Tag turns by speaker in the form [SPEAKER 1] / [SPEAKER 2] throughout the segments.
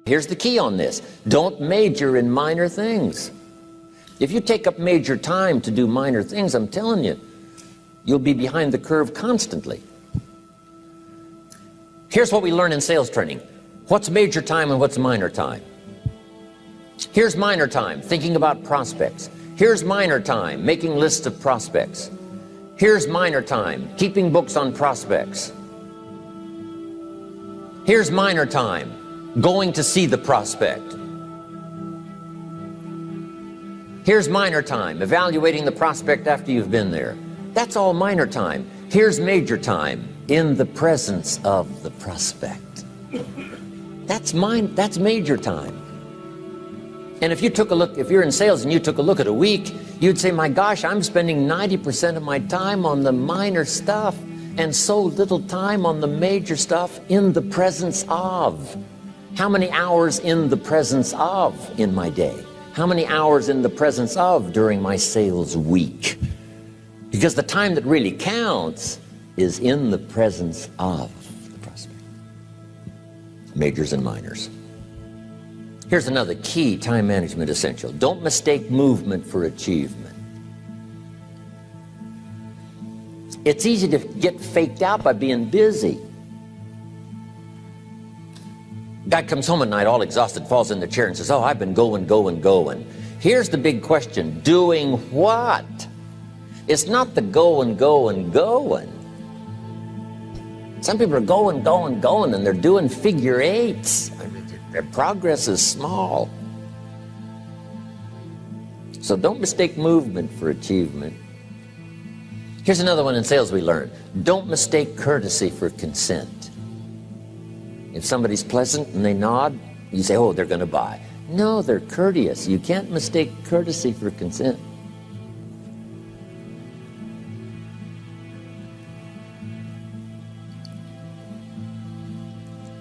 [SPEAKER 1] Here's the key on this. Don't major in minor things. If you take up major time to do minor things, I'm telling you, you'll be behind the curve constantly. Here's what we learn in sales training. What's major time and what's minor time? Here's minor time, thinking about prospects. Here's minor time, making lists of prospects. Here's minor time, keeping books on prospects. Here's minor time, going to see the prospect. Here's minor time, evaluating the prospect after you've been there. That's all minor time. Here's major time, in the presence of the prospect. That's major time. And if you took a look, if you're in sales and you took a look at a week, you'd say, my gosh, I'm spending 90% of my time on the minor stuff and so little time on the major stuff in the presence of. How many hours in the presence of in my day? How many hours in the presence of during my sales week? Because the time that really counts is in the presence of the prospect. Majors and minors. Here's another key time management essential. Don't mistake movement for achievement. It's easy to get faked out by being busy. Guy comes home at night all exhausted, falls in the chair and says, oh, I've been going. Here's the big question. Doing what? It's not the going. Some people are going, and they're doing figure eights. Their progress is small. So don't mistake movement for achievement. Here's another one in sales we learned. Don't mistake courtesy for consent. If somebody's pleasant and they nod, you say, oh, they're going to buy. No, they're courteous. You can't mistake courtesy for consent.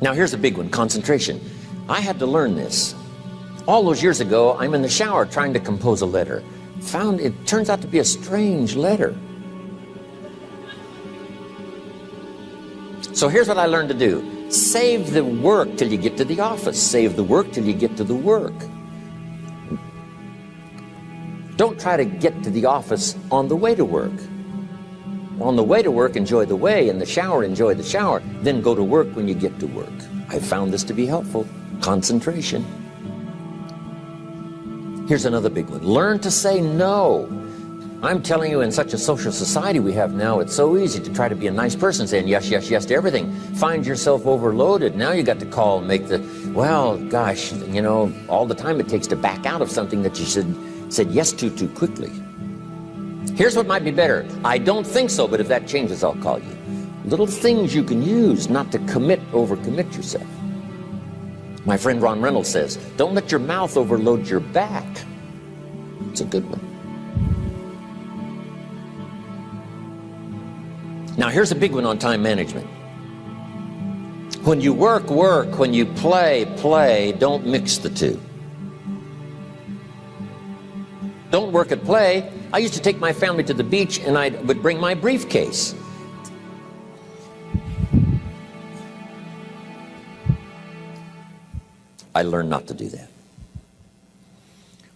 [SPEAKER 1] Now here's a big one, concentration. I had to learn this. All those years ago, I'm in the shower trying to compose a letter. Found it turns out to be a strange letter. So here's what I learned to do. Save the work till you get to the office. Save the work till you get to the work. Don't try to get to the office on the way to work. On the way to work, enjoy the way. In the shower, enjoy the shower. Then go to work when you get to work. I found this to be helpful. Concentration. Here's another big one. Learn to say no. I'm telling you, in such a social society we have now, it's so easy to try to be a nice person, saying yes to everything. Find yourself overloaded. Now you got to call and make the, well, gosh, you know, all the time it takes to back out of something that you said yes to too quickly. Here's what might be better. I don't think so, but if that changes, I'll call you. Little things you can use not to overcommit yourself. My friend Ron Reynolds says, don't let your mouth overload your back. It's a good one. Now here's a big one on time management. When you work, when you play, don't mix the two. Don't work at play. I used to take my family to the beach and I would bring my briefcase. I learned not to do that.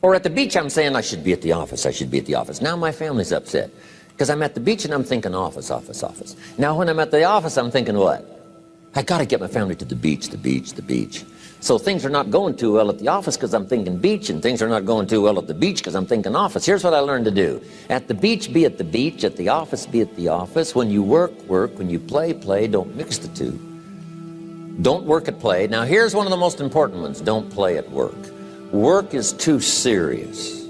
[SPEAKER 1] Or at the beach, I'm saying I should be at the office. Now my family's upset because I'm at the beach and I'm thinking office. Now when I'm at the office, I'm thinking what? I got to get my family to the beach. So things are not going too well at the office because I'm thinking beach, and things are not going too well at the beach because I'm thinking office. Here's what I learned to do. At the beach, be at the beach. At the office, be at the office. When you work. When you play. Don't mix the two. Don't work at play. Now here's one of the most important ones. Don't play at work. Work is too serious.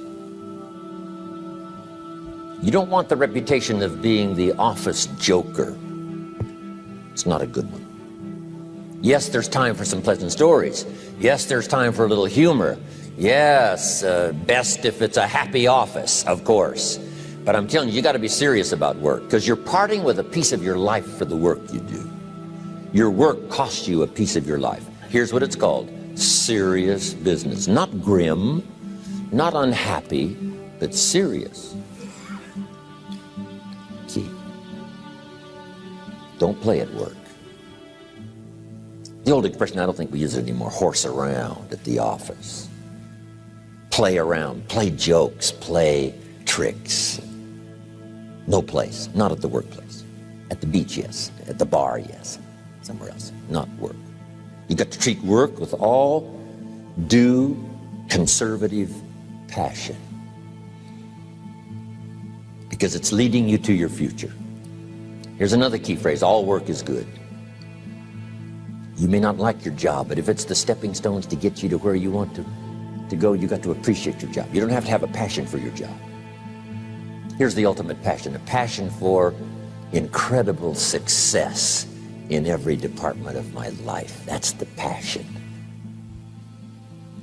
[SPEAKER 1] You don't want the reputation of being the office joker. It's not a good one. Yes, there's time for some pleasant stories. Yes, there's time for a little humor. Yes, best if it's a happy office, of course. But I'm telling you, you got to be serious about work because you're parting with a piece of your life for the work you do. Your work costs you a piece of your life. Here's what it's called. Serious business. Not grim, not unhappy, but serious. Key. Don't play at work. The old expression, I don't think we use it anymore, horse around at the office. Play around, play jokes, play tricks. No place, not at the workplace. At the beach, yes. At the bar, yes. Somewhere else, not work. You got to treat work with all due conservative passion, because it's leading you to your future. Here's another key phrase: all work is good. You may not like your job, but if it's the stepping stones to get you to where you want to go, you got to appreciate your job. You don't have to have a passion for your job. Here's the ultimate passion: a passion for incredible success in every department of my life. That's the passion.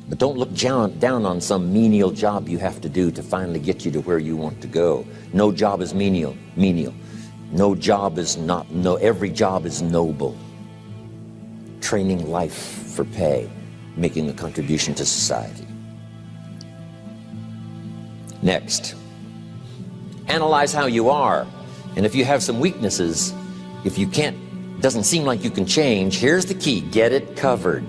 [SPEAKER 1] But don't look down on some menial job you have to do to finally get you to where you want to go. No job is menial. No job is not, every job is noble. Training life for pay, making a contribution to society. Next, analyze how you are. And if you have some weaknesses, if you can't, doesn't seem like you can change, here's the key: get it covered.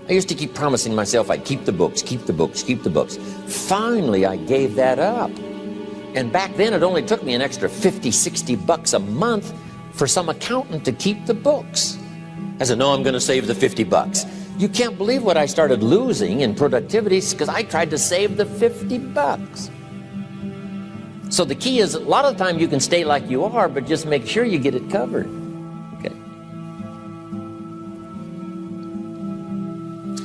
[SPEAKER 1] I used to keep promising myself I'd keep the books, keep the books, keep the books. Finally, I gave that up. And back then, it only took me an extra $50, $60 a month for some accountant to keep the books. I said, no, I'm going to save the $50. You can't believe what I started losing in productivity because I tried to save the $50. So the key is, a lot of the time you can stay like you are, but just make sure you get it covered. Okay.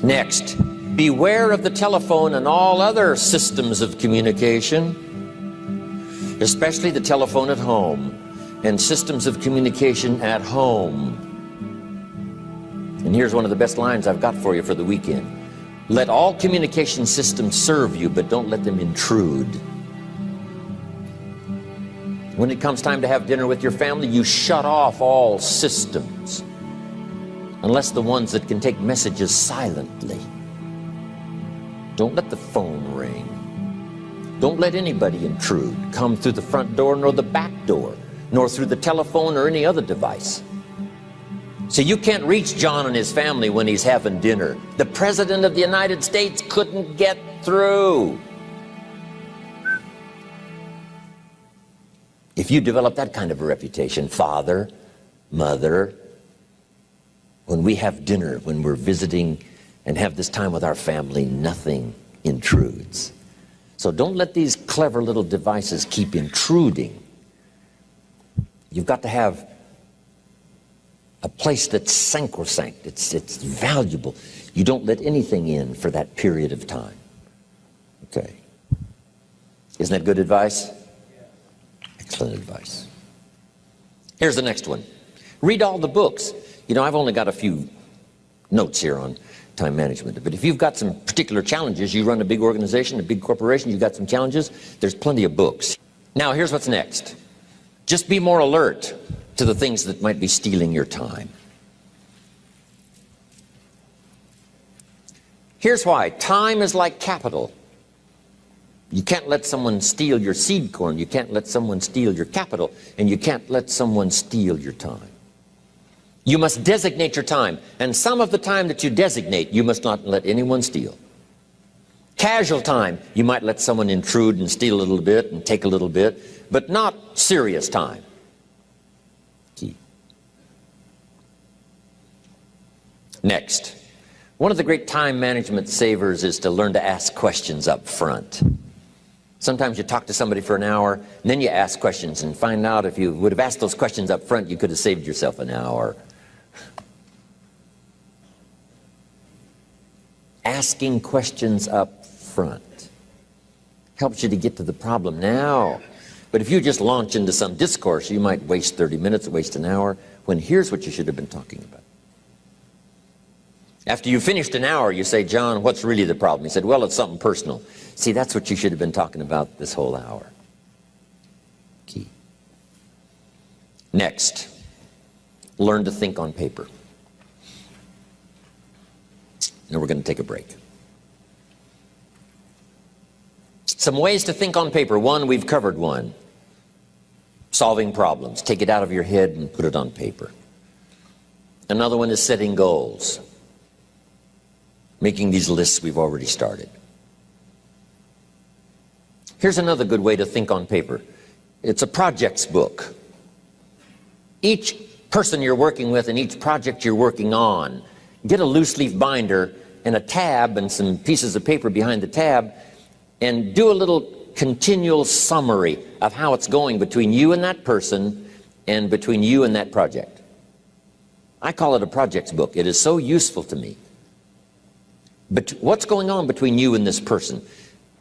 [SPEAKER 1] Next, beware of the telephone and all other systems of communication, especially the telephone at home and systems of communication at home. And here's one of the best lines I've got for you for the weekend: let all communication systems serve you, but don't let them intrude. When it comes time to have dinner with your family, you shut off all systems, unless the ones that can take messages silently. Don't let the phone ring. Don't let anybody intrude, come through the front door nor the back door, nor through the telephone or any other device. So you can't reach John and his family when he's having dinner. The President of the United States couldn't get through. If you develop that kind of a reputation, father, mother, when we have dinner, when we're visiting and have this time with our family, nothing intrudes. So don't let these clever little devices keep intruding. You've got to have a place that's sacrosanct, it's valuable. You don't let anything in for that period of time. Okay. Isn't that good advice? Excellent advice. Here's the next one. Read all the books. You know, I've only got a few notes here on time management, but if you've got some particular challenges, you run a big organization, a big corporation, you've got some challenges, there's plenty of books. Now, here's what's next. Just be more alert to the things that might be stealing your time. Here's why. Time is like capital. You can't let someone steal your seed corn. You can't let someone steal your capital. And you can't let someone steal your time. You must designate your time. And some of the time that you designate, you must not let anyone steal. Casual time, you might let someone intrude and steal a little bit and take a little bit, but not serious time. Key. Next, one of the great time management savers is to learn to ask questions up front. Sometimes you talk to somebody for an hour, and then you ask questions and find out if you would have asked those questions up front, you could have saved yourself an hour. Asking questions up front helps you to get to the problem now. But if you just launch into some discourse, you might waste 30 minutes, waste an hour, when here's what you should have been talking about. After you finished an hour, you say, John, what's really the problem? He said, well, it's something personal. See, that's what you should have been talking about this whole hour. Key. Next, learn to think on paper. Now we're going to take a break. Some ways to think on paper. One, we've covered one. Solving problems. Take it out of your head and put it on paper. Another one is setting goals. Making these lists we've already started. Here's another good way to think on paper. It's a projects book. Each person you're working with and each project you're working on, get a loose leaf binder and a tab and some pieces of paper behind the tab and do a little continual summary of how it's going between you and that person and between you and that project. I call it a projects book. It is so useful to me. But what's going on between you and this person?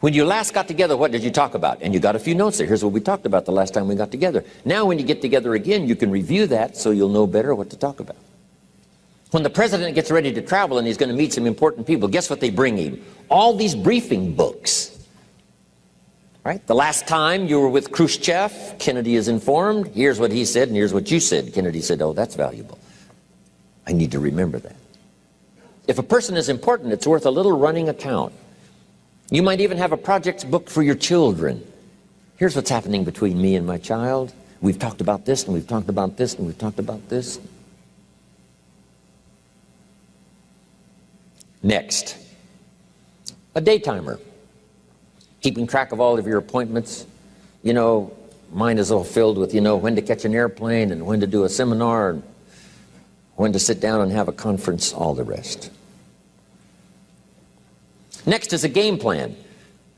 [SPEAKER 1] When you last got together, what did you talk about? And you got a few notes there. Here's what we talked about the last time we got together. Now when you get together again, you can review that so you'll know better what to talk about. When the president gets ready to travel and he's going to meet some important people, guess what they bring him? All these briefing books. Right? The last time you were with Khrushchev, Kennedy is informed. Here's what he said and here's what you said. Kennedy said, oh, that's valuable. I need to remember that. If a person is important, it's worth a little running account. You might even have a projects book for your children. Here's what's happening between me and my child. We've talked about this, and we've talked about this, and we've talked about this. Next, a day timer. Keeping track of all of your appointments. You know, mine is all filled with, when to catch an airplane and when to do a seminar and when to sit down and have a conference, all the rest. Next is a game plan.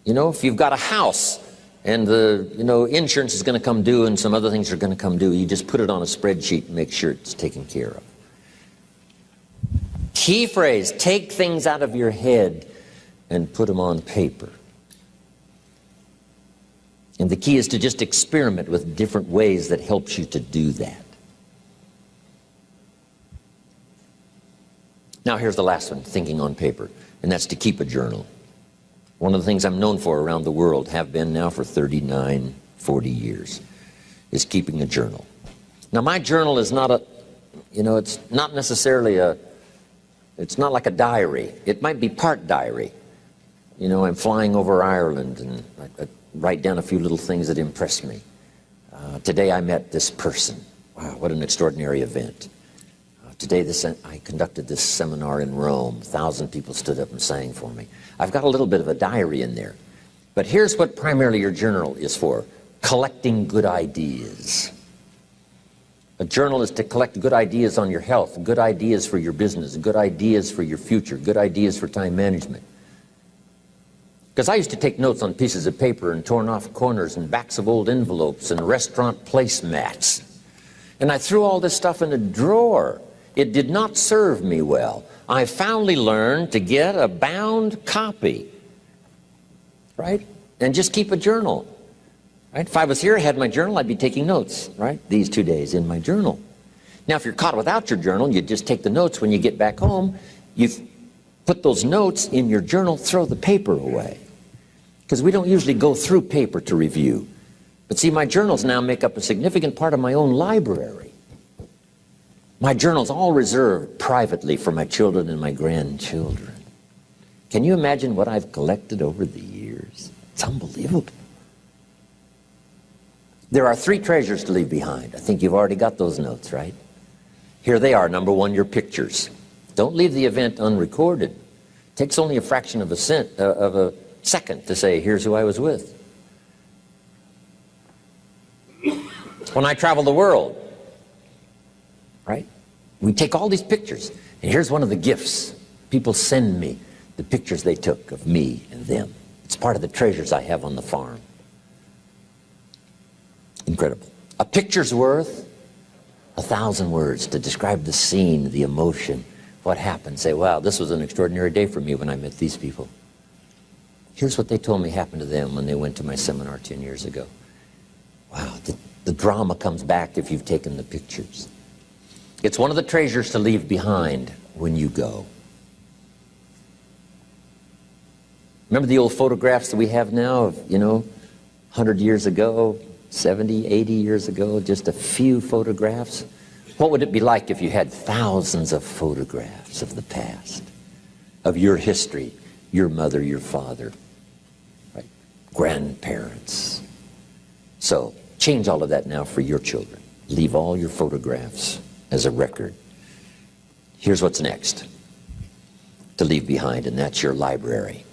[SPEAKER 1] If you've got a house and the insurance is going to come due and some other things are going to come due, you just put it on a spreadsheet and make sure it's taken care of. Key phrase, take things out of your head and put them on paper. And the key is to just experiment with different ways that helps you to do that. Now here's the last one, thinking on paper, and that's to keep a journal. One of the things I'm known for around the world, have been now for 39, 40 years, is keeping a journal. Now my journal is not it's not necessarily it's not like a diary. It might be part diary. I'm flying over Ireland and I write down a few little things that impress me. Today I met this person. Wow, what an extraordinary event. Today I conducted this seminar in Rome. 1,000 people stood up and sang for me. I've got a little bit of a diary in there. But here's what primarily your journal is for. Collecting good ideas. A journal is to collect good ideas on your health, good ideas for your business, good ideas for your future, good ideas for time management. Because I used to take notes on pieces of paper and torn off corners and backs of old envelopes and restaurant placemats. And I threw all this stuff in a drawer. It did not serve me well. I finally learned to get a bound copy, right? And just keep a journal, right? If I was here, I had my journal, I'd be taking notes, right? These 2 days in my journal. Now, if you're caught without your journal, you just take the notes when you get back home. You put those notes in your journal, throw the paper away. Because we don't usually go through paper to review. But see, my journals now make up a significant part of my own library. My journal's all reserved privately for my children and my grandchildren. Can you imagine what I've collected over the years? It's unbelievable. There are 3 treasures to leave behind. I think you've already got those notes, right? Here they are. Number 1, your pictures. Don't leave the event unrecorded. It takes only a fraction of a second to say, here's who I was with. When I travel the world, right? We take all these pictures, and here's one of the gifts. People send me the pictures they took of me and them. It's part of the treasures I have on the farm. Incredible. A picture's worth 1,000 words to describe the scene, the emotion, what happened. Say, wow, this was an extraordinary day for me when I met these people. Here's what they told me happened to them when they went to my seminar 10 years ago. Wow, the drama comes back if you've taken the pictures. It's one of the treasures to leave behind when you go. Remember the old photographs that we have now of, 100 years ago, 70, 80 years ago, just a few photographs? What would it be like if you had thousands of photographs of the past, of your history, your mother, your father, right? Grandparents? So change all of that now for your children. Leave all your photographs as a record Here's what's next to leave behind, and that's your library.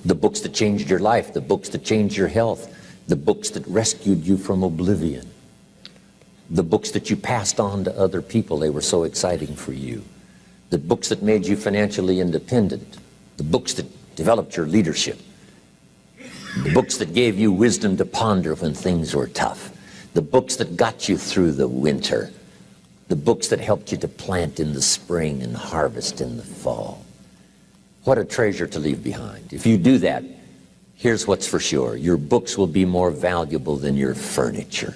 [SPEAKER 1] The books that changed your life, the books that changed your health, the books that rescued you from oblivion, the books that you passed on to other people, they were so exciting for you, the books that made you financially independent, the books that developed your leadership, the books that gave you wisdom to ponder when things were tough, the books that got you through the winter, the books that helped you to plant in the spring and harvest in the fall. What a treasure to leave behind. If you do that, here's what's for sure. Your books will be more valuable than your furniture.